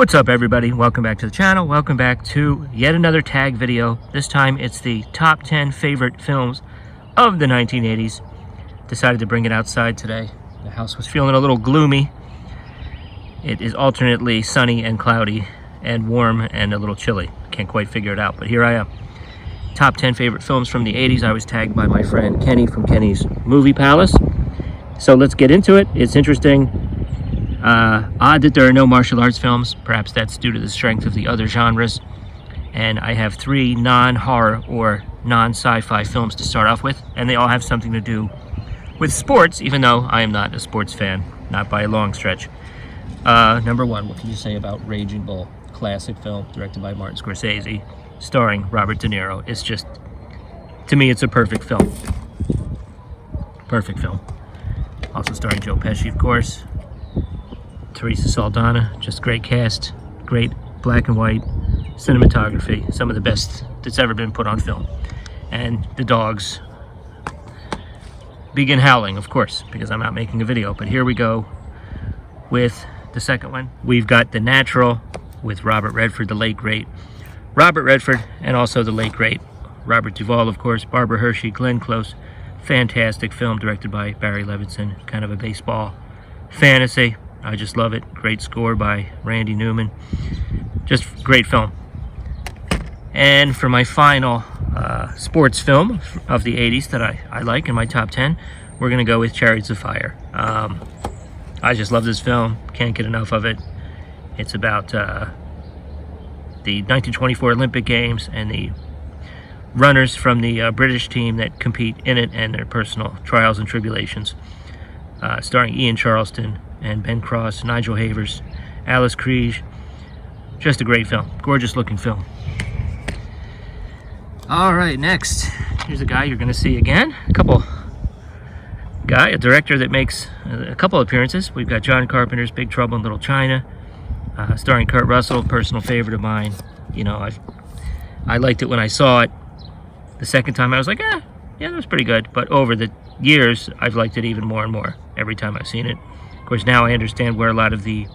What's up, everybody? Welcome back to the channel. Welcome back to yet another tag video. This time it's the top 10 favorite films of the 1980s. Decided to bring it outside today. The house was feeling a little gloomy. It is alternately sunny and cloudy and warm and a little chilly. Can't quite figure it out, but here I am. Top 10 favorite films from the 80s. I was tagged by my friend Kenny from Kenny's Movie Palace. So let's get into it. It's interesting. Odd that there are no martial arts films. Perhaps that's due to the strength of the other genres. And I have 3 non-horror or non-sci-fi films to start off with, and they all have something to do with sports, even though I am not a sports fan, not by a long stretch. Number 1, what can you say about Raging Bull? Classic film directed by Martin Scorsese, starring Robert De Niro. It's just, to me, it's a perfect film. Perfect film. Also starring Joe Pesci, of course. Teresa Saldana, just great cast, great black and white cinematography, some of the best that's ever been put on film. And the dogs begin howling, of course, because I'm not making a video. But here we go with the second one. We've got The Natural with Robert Redford, the late great Robert Redford, and also the late great Robert Duvall, of course, Barbara Hershey, Glenn Close. Fantastic film directed by Barry Levinson, kind of a baseball fantasy. I just love it. Great score by Randy Newman. Just great film. And for my final sports film of the 80s that I like in my top 10, we're going to go with Chariots of Fire. I just love this film. Can't get enough of it. It's about the 1924 Olympic Games and the runners from the British team that compete in it and their personal trials and tribulations. Starring Ian Charleston and Ben Cross, Nigel Havers, Alice Kriege. Just a great film. Gorgeous looking film. All right, next. Here's a guy you're going to see again. A director that makes a couple appearances. We've got John Carpenter's Big Trouble in Little China, starring Kurt Russell, personal favorite of mine. You know, I liked it when I saw it. The second time I was like, yeah, that was pretty good. But over the years, I've liked it even more and more every time I've seen it. Of course, now I understand where a lot of the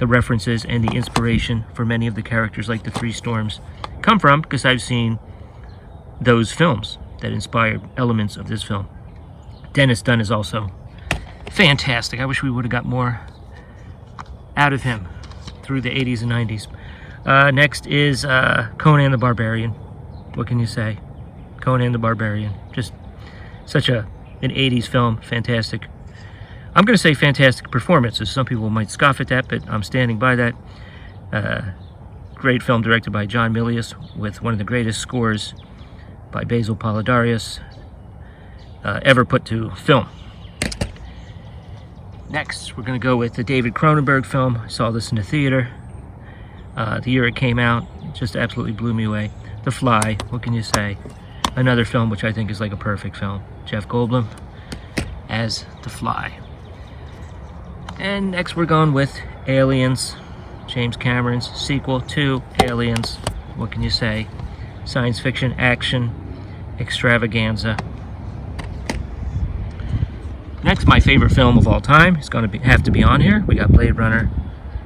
references and the inspiration for many of the characters, like the Three Storms, come from, because I've seen those films that inspired elements of this film. Dennis Dunn is also fantastic. I wish we would have got more out of him through the 80s and 90s. Next is Conan the Barbarian. What can you say? Conan the Barbarian. Just such an 80s film. Fantastic. I'm going to say fantastic performances. Some people might scoff at that, but I'm standing by that. Great film directed by John Milius with one of the greatest scores by Basil Poledarius ever put to film. Next, we're going to go with the David Cronenberg film. I saw this in the theater. The year it came out, just absolutely blew me away. The Fly, what can you say? Another film which I think is like a perfect film. Jeff Goldblum as The Fly. And next we're going with Aliens, James Cameron's sequel to Aliens. What can you say? Science fiction, action, extravaganza. Next, my favorite film of all time is going to have to be on here. We got Blade Runner.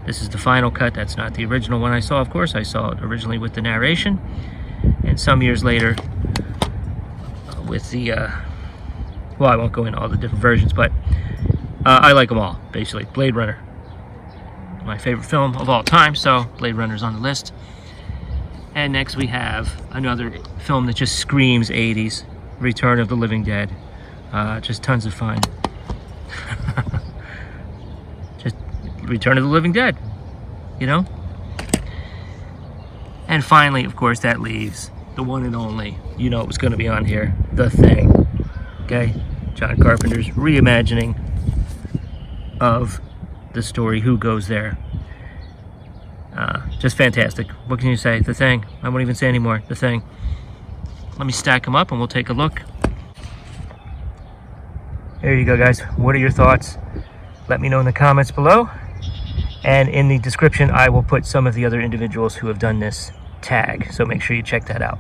This is the final cut. That's not the original one I saw, of course. I saw it originally with the narration, and some years later with the, well, I won't go into all the different versions, but I like them all, basically. Blade Runner, my favorite film of all time, so Blade Runner's on the list. And next we have another film that just screams 80s, Return of the Living Dead. Just tons of fun. Just Return of the Living Dead, you know? And finally, of course, that leaves the one and only, you know it was going to be on here, The Thing. Okay? John Carpenter's reimagining of the story Who Goes There. Just fantastic. What can you say? The Thing. I won't even say anymore. The Thing. Let me stack them up and we'll take a look. There you go, guys. What are your thoughts? Let me know in the comments below. And in the description, I will put some of the other individuals who have done this tag. So make sure you check that out.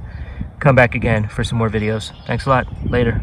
Come back again for some more videos. Thanks a lot. Later.